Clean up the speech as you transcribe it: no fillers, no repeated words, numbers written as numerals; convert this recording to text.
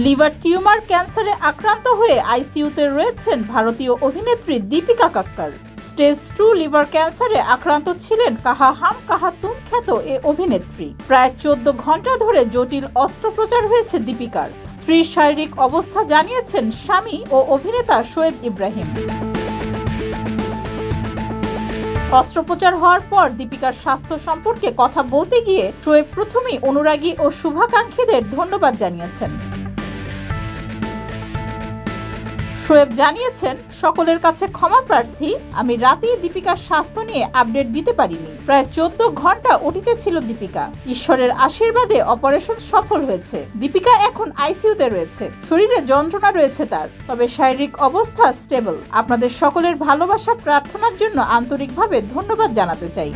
Liver tumour ক্যান্সারে আক্রান্ত হয়ে আইসিইউতে রয়েছেন ভারতীয় অভিনেত্রী দীপিকা কাক্কর। স্টেজ 2 লিভার ক্যান্সারে আক্রান্ত ছিলেন কাহা হাম কাহা তুম খ্যাত এ অভিনেত্রী। প্রায় 14 ঘন্টা ধরে জটিল অস্ত্রোপচার হয়েছে দীপিকার। স্ত্রীর শারীরিক অবস্থা জানিয়েছেন স্বামী ও অভিনেতা শোয়েব ইব্রাহিম। অস্ত্রোপচার হওয়ার পর দীপিকার স্বাস্থ্য সম্পর্কে কথা বলতে গিয়ে শোয়েব প্রথমেই অনুরাগী ও শুভাকাঙ্ক্ষীদের ধন্যবাদ জানিয়েছেন। শোয়েব জানিয়েছেন, সকলের কাছে ক্ষমা প্রার্থী, আমি রাতেই দীপিকার স্বাস্থ্য নিয়ে আপডেট দিতে পারিনি। প্রায় 14 ঘন্টা ওটিতে ছিল দীপিকা। ঈশ্বরের আশীর্বাদে অপারেশন সফল হয়েছে। দীপিকা এখন আইসিইউতে রয়েছে। শরীরে যন্ত্রণা রয়েছে তার, তবে শারীরিক অবস্থা স্টেবল। আপনাদের সকলের ভালোবাসা প্রার্থনার জন্য আন্তরিকভাবে ধন্যবাদ জানাতে চাই।